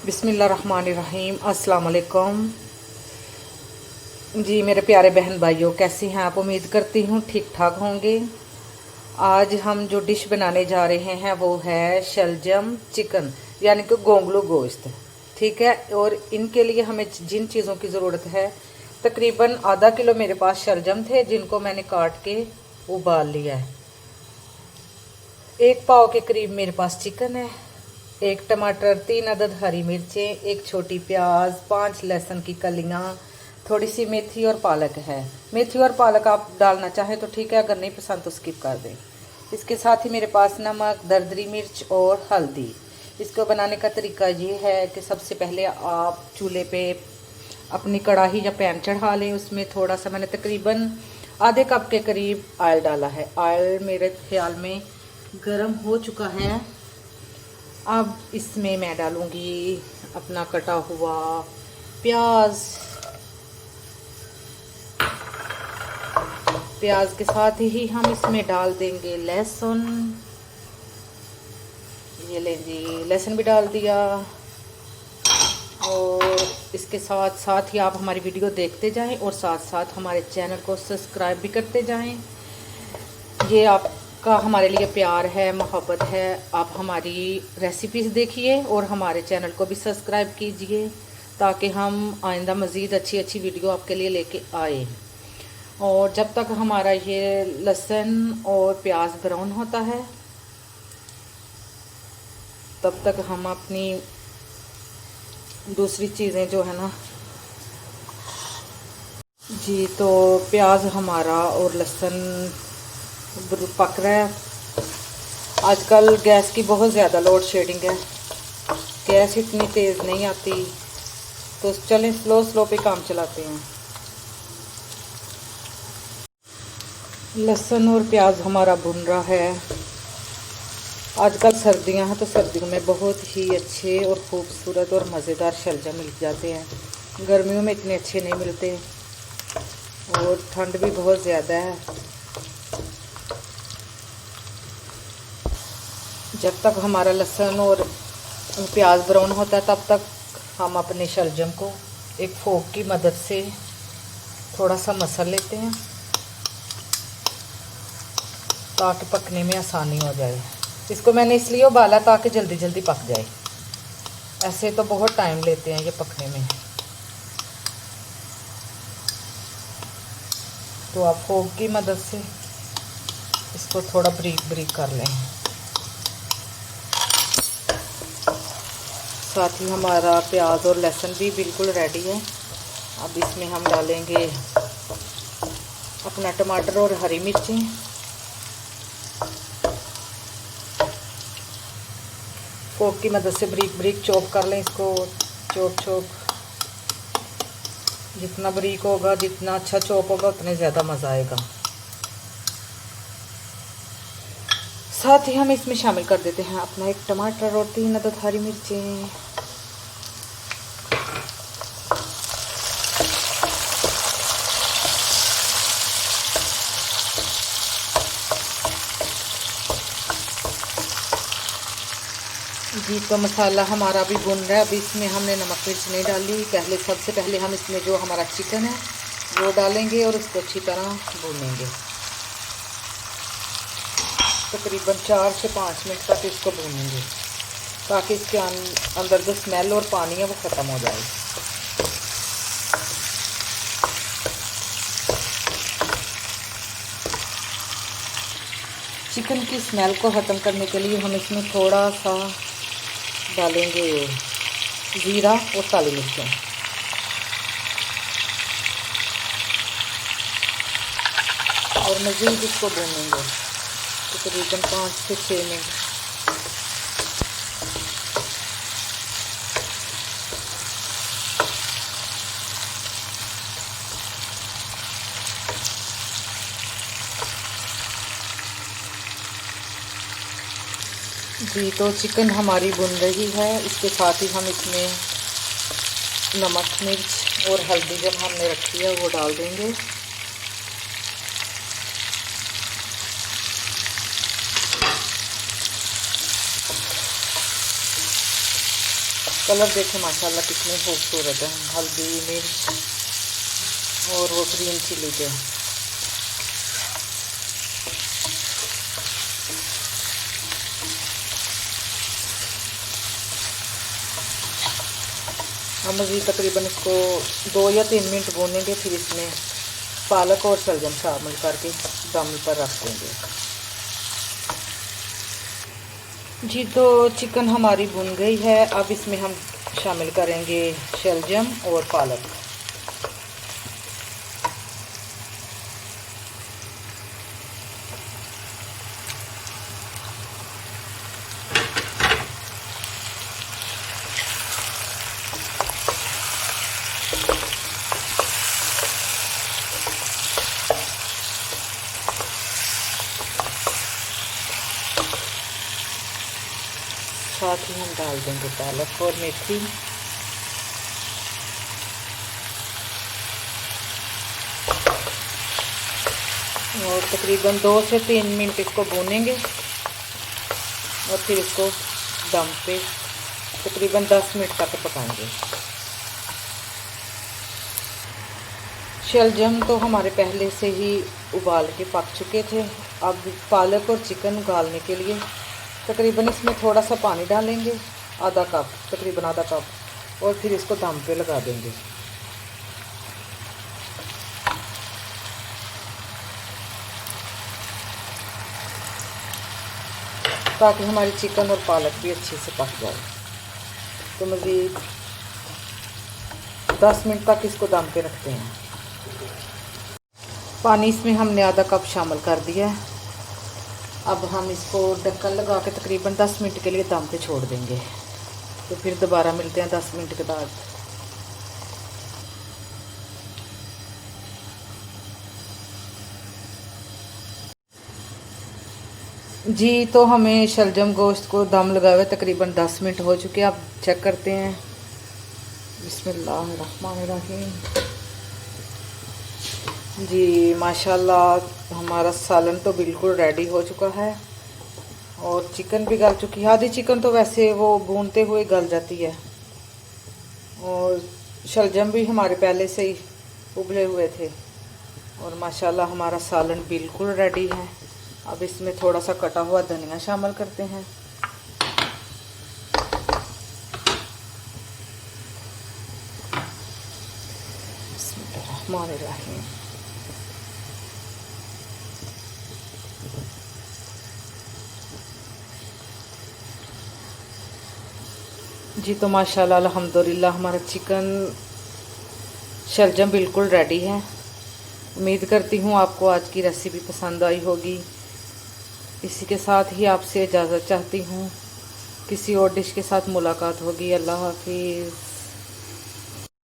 बिस्मिल्लाहिर्रहमानिर्रहीम। अस्सलाम वालेकुम जी मेरे प्यारे बहन भाइयों, कैसी हैं आप? उम्मीद करती हूँ ठीक ठाक होंगे। आज हम जो डिश बनाने जा रहे हैं वो है शलजम चिकन, यानी कि गोंगलू गोश्त। ठीक है, और इनके लिए हमें जिन चीज़ों की ज़रूरत है, तकरीबन आधा किलो मेरे पास शलजम थे जिनको मैंने काट के उबाल लिया है। 1 पाव के करीब मेरे पास चिकन है, 1 टमाटर, 3 अदद हरी मिर्चें, 1 छोटी प्याज, 5 लहसुन की कलियां, थोड़ी सी मेथी और पालक है। मेथी और पालक आप डालना चाहें तो ठीक है, अगर नहीं पसंद तो स्किप कर दें। इसके साथ ही मेरे पास नमक, दरदरी मिर्च और हल्दी। इसको बनाने का तरीका ये है कि सबसे पहले आप चूल्हे पे अपनी कढ़ाई या पैन चढ़ा लें। उसमें थोड़ा सा मैंने तकरीबन आधे कप के करीब ऑयल डाला है। ऑयल मेरे ख्याल में गर्म हो चुका है। अब इसमें मैं डालूंगी अपना कटा हुआ प्याज। प्याज के साथ ही हम इसमें डाल देंगे लहसुन। ये ले जी, लहसुन भी डाल दिया। और इसके साथ साथ ही आप हमारी वीडियो देखते जाएं और साथ साथ हमारे चैनल को सब्सक्राइब भी करते जाएं। ये आपका हमारे लिए प्यार है, मोहब्बत है। आप हमारी रेसिपीज़ देखिए और हमारे चैनल को भी सब्सक्राइब कीजिए ताकि हम आइंदा मज़ीद अच्छी अच्छी वीडियो आपके लिए लेके आए। और जब तक हमारा ये लहसुन और प्याज ब्राउन होता है तब तक हम अपनी दूसरी चीज़ें जो है ना जी, तो प्याज हमारा और लहसुन पक रहा है। आजकल गैस की बहुत ज़्यादा लोड शेडिंग है, गैस इतनी तेज़ नहीं आती, तो चलें स्लो पे काम चलाते हैं। लहसुन और प्याज हमारा भुन रहा है। आजकल सर्दियां हैं तो सर्दियों में बहुत ही अच्छे और ख़ूबसूरत और मज़ेदार शलजम मिल जाते हैं। गर्मियों में इतने अच्छे नहीं मिलते और ठंड भी बहुत ज़्यादा है। जब तक हमारा लहसुन और प्याज ब्राउन होता है तब तक हम अपने शलजम को एक फोक की मदद से थोड़ा सा मसल लेते हैं ताकि पकने में आसानी हो जाए। इसको मैंने इसलिए उबाला ताकि जल्दी जल्दी पक जाए, ऐसे तो बहुत टाइम लेते हैं ये पकने में। तो आप फोक की मदद से इसको थोड़ा बारीक बारीक कर लें। साथ ही हमारा प्याज और लहसुन भी बिल्कुल रेडी है। अब इसमें हम डालेंगे अपना टमाटर और हरी मिर्चें। फोक की मदद से बारीक बारीक चॉप कर लें इसको। चॉप जितना बारीक होगा, जितना अच्छा चॉप होगा, उतने ज़्यादा मज़ा आएगा। साथ ही हम इसमें शामिल कर देते हैं अपना 1 टमाटर और 3 अदद हरी मिर्चें। जी, तो मसाला हमारा भी भुन रहा है। अब इसमें हमने नमक मिर्च नहीं डाली। सबसे पहले हम इसमें जो हमारा चिकन है वो डालेंगे और उसको अच्छी तरह भूनेंगे। तकरीबन 4 से 5 मिनट तक इसको भूनेंगे ताकि इसके अंदर जो स्मेल और पानी है वो ख़त्म हो जाए। चिकन की स्मेल को ख़त्म करने के लिए हम इसमें थोड़ा सा डालेंगे ज़ीरा और काली मिर्चें। और मज़ीद इसको भूनेंगे तकरीबन 5 से 6 मिनट। जी, तो चिकन हमारी भुन रही है। इसके साथ ही हम इसमें नमक मिर्च और हल्दी जब हमने रखी है वो डाल देंगे। कलर देखें माशाल्लाह कितने खूबसूरत है। हल्दी, मिर्च और वो ग्रीन चिली के। हम अभी तकरीबन इसको 2 या 3 मिनट भूनेंगे, फिर इसमें पालक और शलजम शामिल करके दम पर रख देंगे। जी तो चिकन हमारी भुन गई है। अब इसमें हम शामिल करेंगे शलजम और पालक। साथ ही हम डाल देंगे पालक और मेथी। और तकरीबन 2 से 3 मिनट इसको भूनेंगे और फिर इसको दम पे तकरीबन 10 मिनट तक पकाएंगे। शलजम तो हमारे पहले से ही उबाल के पक चुके थे। अब पालक और चिकन उबालने के लिए तकरीबन इसमें थोड़ा सा पानी डालेंगे, आधा कप, तकरीबन आधा कप, और फिर इसको दम पे लगा देंगे। ताकि हमारी चिकन और पालक भी अच्छे से पक जाए। तो मज़ीद 10 मिनट तक इसको दम पे रखते हैं। पानी इसमें हमने आधा कप शामिल कर दिया है। अब हम इसको ढक्कन लगा के तकरीबन 10 मिनट के लिए दम पे छोड़ देंगे। तो फिर दोबारा मिलते हैं 10 मिनट के बाद। जी तो हमें शलजम गोश्त को दम लगाए हुए तकरीबन 10 मिनट हो चुके हैं। अब चेक करते हैं। बिस्मिल्लाहिर्रहमानिर्रहीम। जी माशाल्लाह हमारा सालन तो बिल्कुल रेडी हो चुका है और चिकन भी गल चुकी है। आधी चिकन तो वैसे वो भूनते हुए गल जाती है और शलजम भी हमारे पहले से ही उबले हुए थे। और माशाल्लाह हमारा सालन बिल्कुल रेडी है। अब इसमें थोड़ा सा कटा हुआ धनिया शामिल करते हैं। बिस्मिल्लाहिर्रहमानिर्रहीम। जी तो माशाल्लाह अल्हम्दुलिल्लाह हमारा चिकन शलजम बिल्कुल रेडी है। उम्मीद करती हूँ आपको आज की रेसिपी पसंद आई होगी। इसी के साथ ही आपसे इजाज़त चाहती हूँ। किसी और डिश के साथ मुलाकात होगी। अल्लाह हाफिज़।